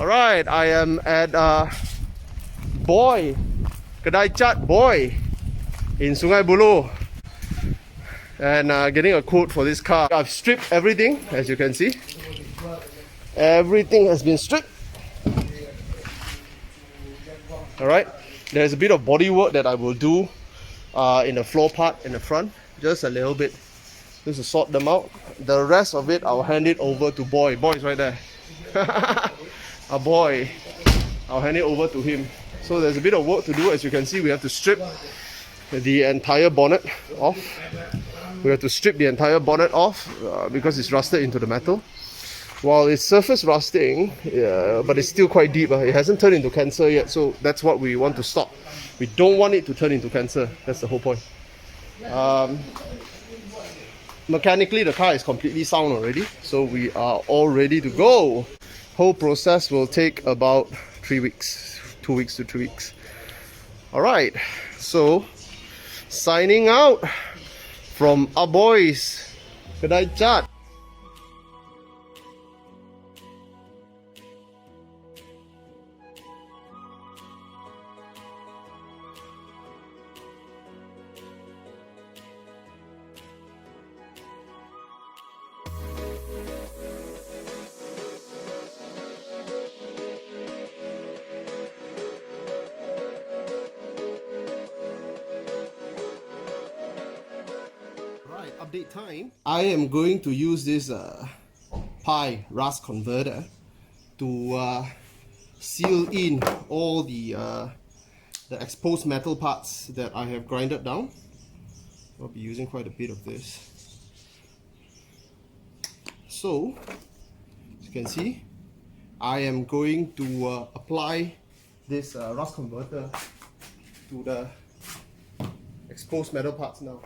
Alright, I am at Boy, Kedai Chat Boy in Sungai Buloh, and getting a quote for this car. I've stripped everything, as you can see. Everything has been stripped. Alright, there's a bit of body work that I will do in the floor part in the front, just a little bit, just to sort them out. The rest of it, I'll hand it over to Boy. Boy's right there. A boy. I'll hand it over to him. So there's a bit of work to do. As you can see, we have to strip the entire bonnet off. We have to strip the entire bonnet off because it's rusted into the metal. While it's surface rusting, but it's still quite deep. It hasn't turned into cancer yet, so that's what we want to stop. We don't want it to turn into cancer. That's the whole point. Mechanically, the car is completely sound already, so we are all ready to go. Whole process will take about 3 weeks, 2 weeks to 3 weeks. Alright, so signing out from our boys, Kedai Chat. Update time. I am going to use this Pi rust converter to seal in all the exposed metal parts that I have grinded down. I'll be using quite a bit of this. So, as you can see, I am going to apply this rust converter to the exposed metal parts now.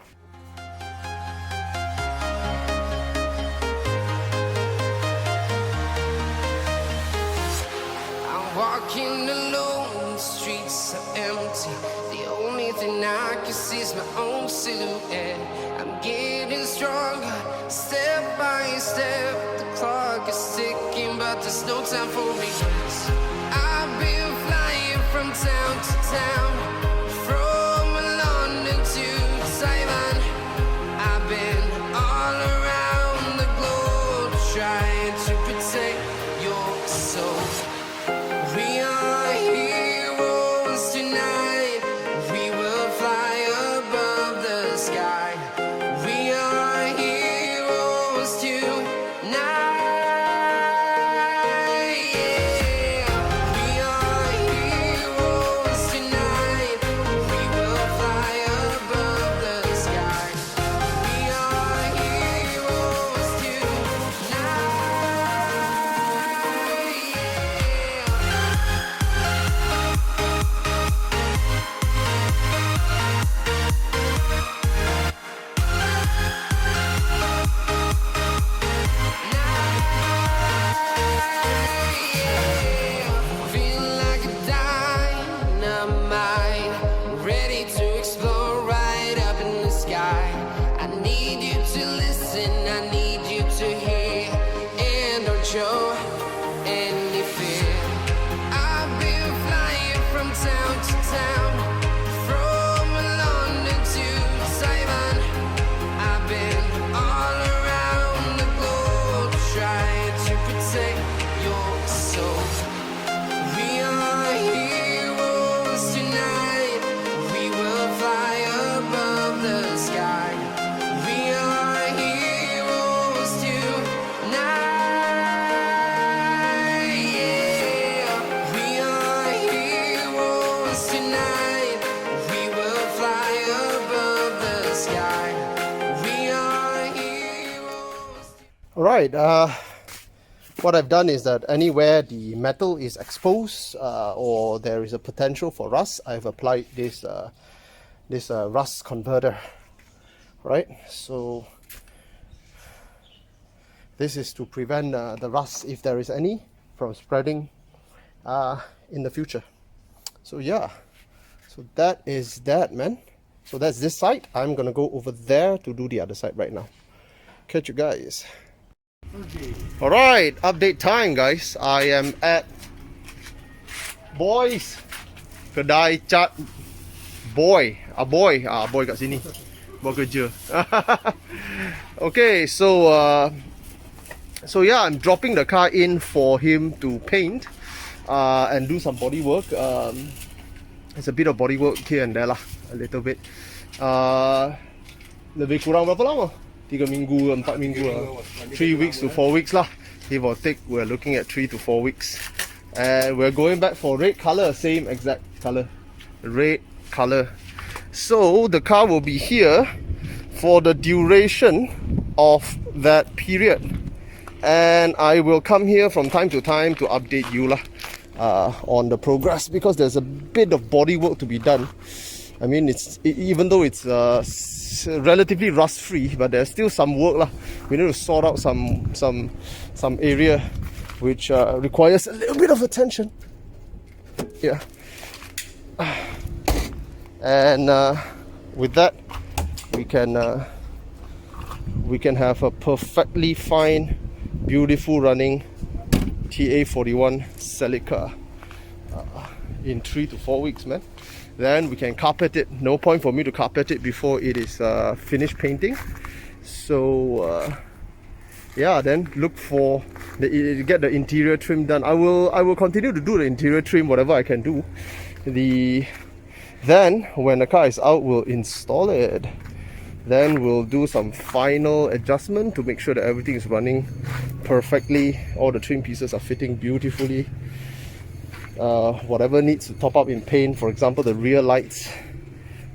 Walking alone, the streets are empty. The only thing I can see is my own silhouette. I'm getting stronger, step by step. The clock is ticking, but there's no time for me. I've been flying from town to town, from London to Taiwan. I've been all around the globe trying to protect your soul. We are heroes tonight. We will fly above the sky. We are heroes tonight. Yeah. We are heroes tonight. We will fly above the sky. We are heroes tonight. Feel like a dynamite, ready to explode right up in the sky. I need you to listen, I need you to hear, and don't show any fear. I've been flying from town to town, from London to Taiwan. I've been all around the globe trying to protect your soul. We are heroes tonight. We will fly above the sky. We are heroes tonight. Yeah. We are heroes tonight. We will fly above the sky. We are heroes. Alright, what I've done is that anywhere the metal is exposed or there is a potential for rust, I've applied this rust converter. Right, so this is to prevent the rust, if there is any, from spreading in the future. So yeah, so that is that, man. So that's this side. I'm gonna go over there to do the other side right now. Catch you guys. Alright, update time, guys. I am at Boys, kedai cat boy, boy kat sini, boy kerja. Okay, so yeah, I'm dropping the car in for him to paint and do some body work. There's a bit of body work here and there lah, a little bit. Lebih kurang berapa lama? 3 minggu, 4 minggu lah. 3 weeks to 4 weeks lah. Give or take, we're looking at 3 to 4 weeks. And we're going back for red color, same exact color. Red color. So the car will be here for the duration of that period. And I will come here from time to time to update you lah, on the progress, because there's a bit of body work to be done. I mean, even though it's relatively rust free, but there's still some work lah. We need to sort out some area which requires a little bit of attention. Yeah. And with that, we can have a perfectly fine, beautiful running TA41 Celica in 3 to 4 weeks, man. Then we can carpet it. No point for me to carpet it before it is finished painting. So yeah, then look for get the interior trim done. I will continue to do the interior trim, whatever I can do. Then when the car is out, we'll install it. Then we'll do some final adjustment to make sure that everything is running perfectly. All the trim pieces are fitting beautifully. Whatever needs to top up in paint, for example the rear lights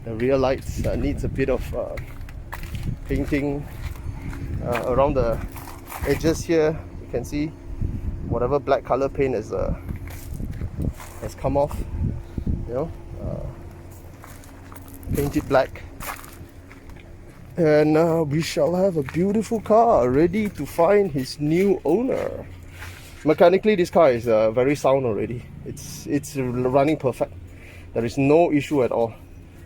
needs a bit of painting around the edges here. You can see whatever black color paint has come off, you know, paint it black, and we shall have a beautiful car ready to find his new owner. Mechanically, this car is very sound already. It's running perfect. There is no issue at all.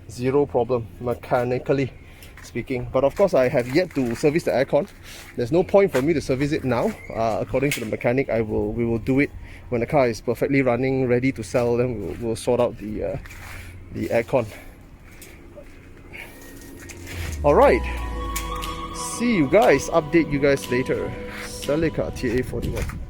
Zero problem mechanically speaking. But of course, I have yet to service the aircon. There's no point for me to service it now. According to the mechanic, we will do it when the car is perfectly running, ready to sell. Then we'll sort out the aircon. All right. See you guys. Update you guys later. Celica TA41.